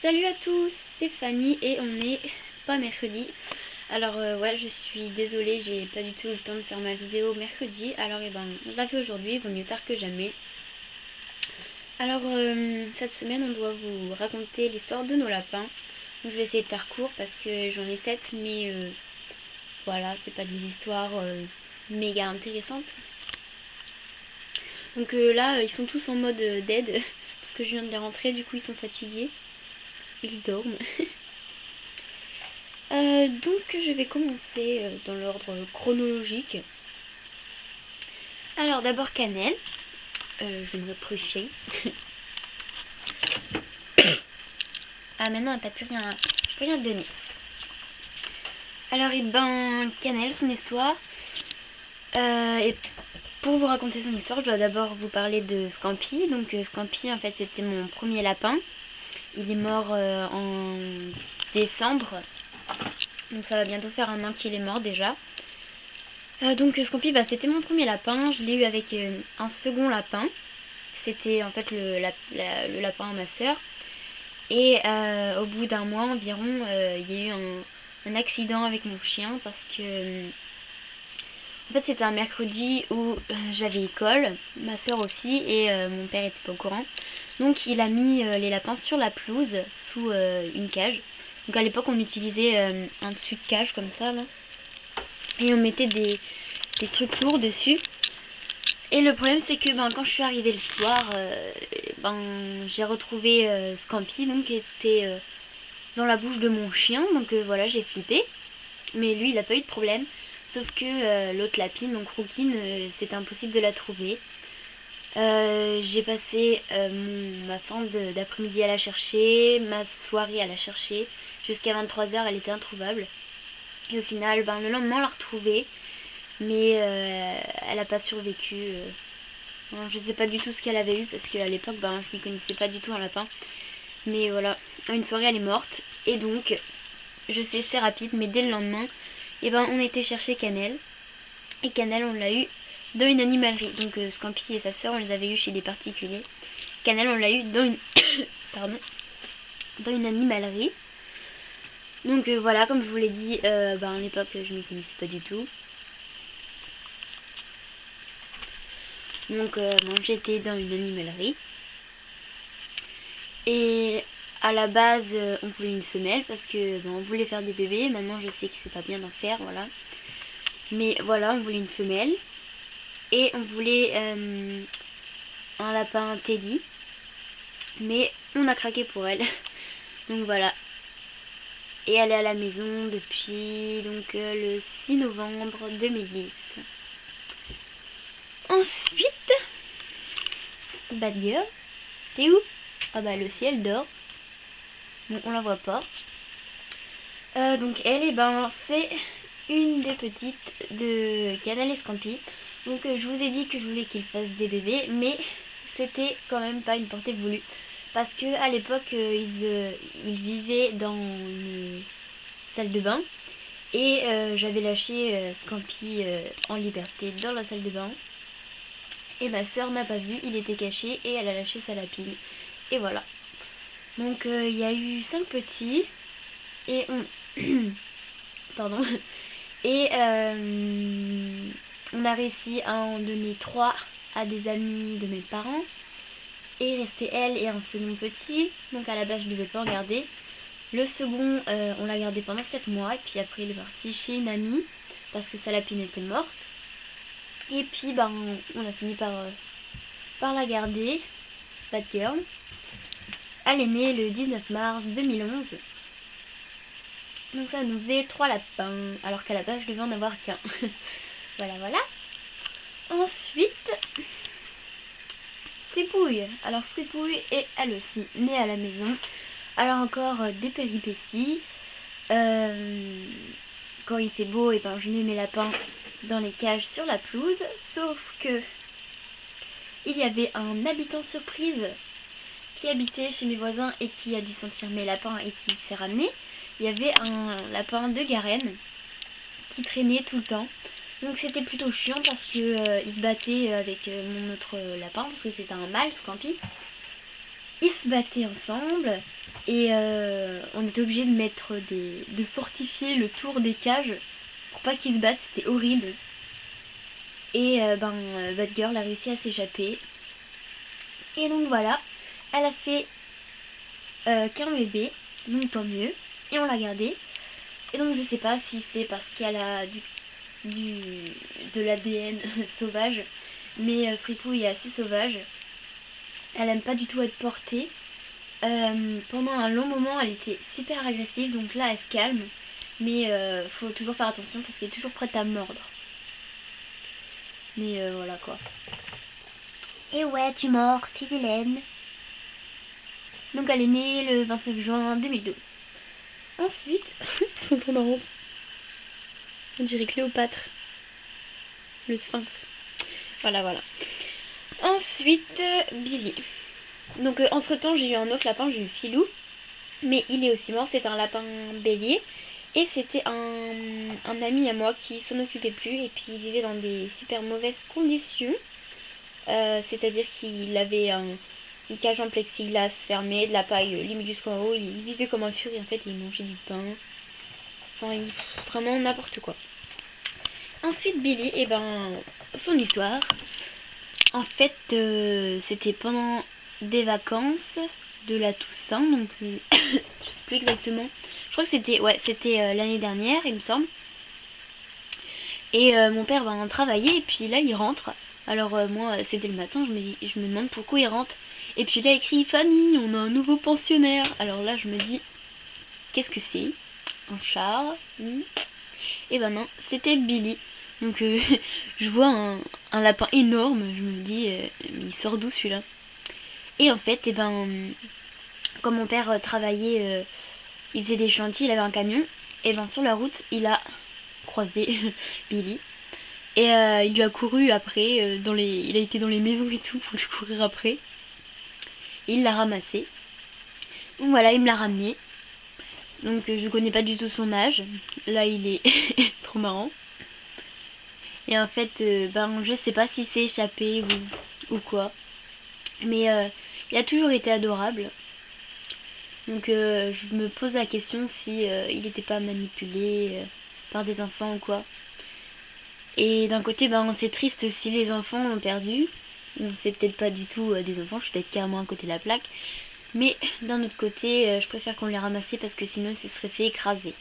Salut à tous, c'est Fanny et on est pas mercredi. Alors ouais, je suis désolée, j'ai pas du tout eu le temps de faire ma vidéo mercredi. Alors je la fais aujourd'hui, vaut mieux tard que jamais. Alors cette semaine on doit vous raconter l'histoire de nos lapins. Donc, je vais essayer de faire court parce que j'en ai 7, mais voilà, c'est pas des histoires méga intéressantes. Donc là ils sont tous en mode dead parce que je viens de les rentrer, du coup ils sont fatigués. Ils dorment. Donc je vais commencer dans l'ordre chronologique. Alors d'abord Cannelle, je vais me reprocher. Ah maintenant t'as plus rien, je peux rien te donner. Alors Cannelle, son histoire. Et pour vous raconter son histoire, je dois d'abord vous parler de Scampi. Donc Scampi en fait c'était mon premier lapin. Il est mort en décembre. Donc ça va bientôt faire un an qu'il est mort déjà. Donc Scampi, c'était mon premier lapin. Je l'ai eu avec un second lapin. C'était en fait le lapin à ma soeur. Et au bout d'un mois environ, il y a eu un accident avec mon chien parce que en fait c'était un mercredi où j'avais école, ma soeur aussi, et mon père était pas au courant. Donc il a mis les lapins sur la pelouse sous une cage. Donc à l'époque on utilisait un dessus de cage comme ça là. Et on mettait des trucs lourds dessus. Et le problème c'est que quand je suis arrivée le soir, j'ai retrouvé Scampi, donc qui était dans la bouche de mon chien. Donc voilà, j'ai flippé. Mais lui il a pas eu de problème. Sauf que l'autre lapine, donc Rouquine, c'était impossible de la trouver. J'ai passé ma fin d'après-midi à la chercher, ma soirée à la chercher. Jusqu'à 23h elle était introuvable. Et au final, le lendemain on l'a retrouvée. Mais elle a pas survécu. Je sais pas du tout ce qu'elle avait eu parce qu'à l'époque je ne connaissais pas du tout un lapin. Mais voilà, une soirée elle est morte. Et donc, je sais c'est rapide, mais dès le lendemain, on était chercher Cannelle. Et Cannelle on l'a eu dans une animalerie. Donc Scampi et sa soeur on les avait eu chez des particuliers. Cannelle on l'a eu dans une pardon, dans une animalerie. Donc voilà, comme je vous l'ai dit, à l'époque je ne connaissais pas du tout. Donc j'étais dans une animalerie. Et à la base on voulait une femelle parce que on voulait faire des bébés. Maintenant je sais que c'est pas bien d'en faire, voilà. Mais voilà, on voulait une femelle. Et on voulait un lapin Teddy. Mais on a craqué pour elle. Donc voilà. Et elle est à la maison depuis le 6 novembre 2010. Ensuite, Bad Girl, t'es où? Ah le ciel dort. Bon, on la voit pas. Donc elle, c'est une des petites de Cannelle et Scampi. Donc je vous ai dit que je voulais qu'ils fassent des bébés, mais c'était quand même pas une portée voulue. Parce que à l'époque, ils vivaient dans une salle de bain. Et j'avais lâché Scampi en liberté dans la salle de bain. Et ma soeur n'a pas vu, il était caché et elle a lâché sa lapine. Et voilà. Donc il y a eu 5 petits. Et on... Pardon. Et on a réussi à en donner 3 à des amis de mes parents. Et il restait elle et un second petit. Donc à la base je ne devais pas en garder. Le second on l'a gardé pendant 7 mois. Et puis après il est parti chez une amie. Parce que sa lapine était morte. Et puis on a fini par la garder. Bad Girl. Elle est née le 19 mars 2011. Donc ça nous faisait 3 lapins. Alors qu'à la base je devais en avoir qu'un. Voilà. Ensuite, Fripouille. Alors Fripouille est elle aussi née à la maison. Alors encore des péripéties. Quand il fait beau, je mets mes lapins dans les cages sur la pelouse. Sauf que il y avait un habitant surprise qui habitait chez mes voisins et qui a dû sentir mes lapins et qui s'est ramené. Il y avait un lapin de Garenne qui traînait tout le temps. Donc c'était plutôt chiant parce que il se battait avec mon autre lapin parce que c'était un mâle Scampi. Ils se battaient ensemble Et on était obligé de mettre de fortifier le tour des cages pour pas qu'ils se battent, c'était horrible. Et Batgirl a réussi à s'échapper. Et donc voilà, elle a fait qu'un bébé, donc tant mieux. Et on l'a gardée. Et donc je sais pas si c'est parce qu'elle a de l'ADN sauvage, mais Fripouille est assez sauvage. Elle aime pas du tout être portée. Pendant un long moment elle était super agressive, donc là elle se calme. Mais faut toujours faire attention parce qu'elle est toujours prête à mordre. Mais voilà quoi. Et ouais, tu mords, t'es vilaine. Donc elle est née le 29 juin 2012. Ensuite, c'est trop marrant. On dirait Cléopâtre. Le sphinx. Voilà, voilà. Ensuite, Billy. Donc entre temps j'ai eu un autre lapin, j'ai eu Filou. Mais il est aussi mort, c'est un lapin bélier. Et c'était un ami à moi qui s'en occupait plus. Et puis il vivait dans des super mauvaises conditions. C'est-à-dire qu'il avait une cage en plexiglas fermée, de la paille limite jusqu'en haut. Il vivait comme un furie en fait, il mangeait du pain. Enfin, vraiment n'importe quoi. Ensuite Billy, et son histoire. En fait, c'était pendant des vacances de la Toussaint, donc je sais plus exactement. Je crois que c'était l'année dernière, il me semble. Et mon père va en travailler et puis là il rentre. Alors moi c'était le matin, je me demande pourquoi il rentre. Et puis là écrit Fanny, on a un nouveau pensionnaire. Alors là je me dis qu'est-ce que c'est? Un chat? Et non, c'était Billy. Donc je vois un lapin énorme, je me dis mais il sort d'où celui-là? Et en fait comme mon père travaillait, il faisait des chantiers, il avait un camion. Et sur la route il a croisé Billy. Et il lui a couru après, il a été dans les maisons et tout pour lui courir après. Et il l'a ramassé. Donc voilà, il me l'a ramené. Donc je connais pas du tout son âge. Là il est trop marrant. Et en fait, je sais pas si c'est échappé ou quoi. Mais il a toujours été adorable. Donc je me pose la question si il n'était pas manipulé par des enfants ou quoi. Et d'un côté, c'est triste si les enfants l'ont perdu. C'est peut-être pas du tout des enfants, je suis peut-être carrément à côté de la plaque. Mais d'un autre côté, je préfère qu'on les ramasse parce que sinon il se serait fait écraser.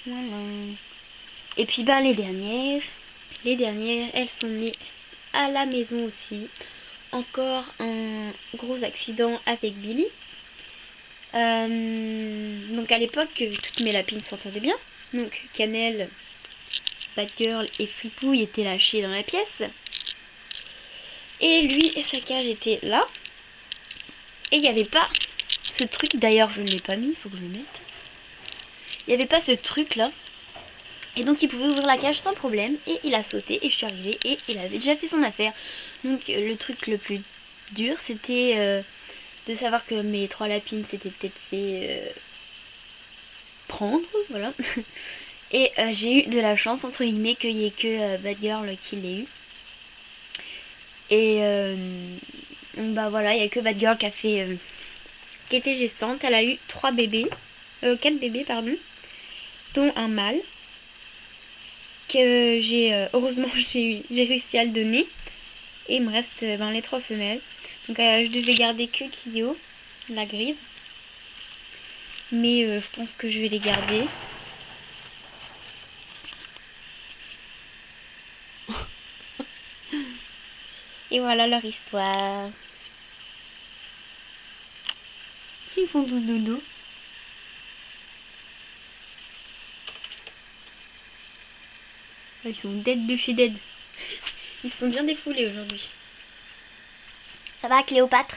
Voilà. Et puis les dernières, elles sont nées à la maison aussi. Encore un gros accident avec Billy. Donc à l'époque, toutes mes lapines s'entendaient bien. Donc Cannelle, Batgirl et Fripouille étaient lâchés dans la pièce. Et lui et sa cage étaient là. Et il n'y avait pas ce truc, d'ailleurs je ne l'ai pas mis, il faut que je le mette. Il n'y avait pas ce truc là. Et donc il pouvait ouvrir la cage sans problème. Et il a sauté et je suis arrivée et il avait déjà fait son affaire. Donc le truc le plus dur c'était de savoir que mes 3 lapines s'étaient peut-être fait prendre, voilà. Et j'ai eu de la chance entre guillemets qu'il n'y ait que Batgirl qui l'ait eu. Et voilà, il n'y a que Batgirl qui était gestante. Elle a eu 4 bébés pardon, dont un mâle que heureusement j'ai réussi à le donner. Et il me reste les 3 femelles. Donc je devais garder que Kyo, la grise. Mais je pense que je vais les garder. Et voilà leur histoire. Ils font tous dodo. Ils sont dead de chez dead. Ils sont bien défoulés aujourd'hui. Ça va, Cléopâtre?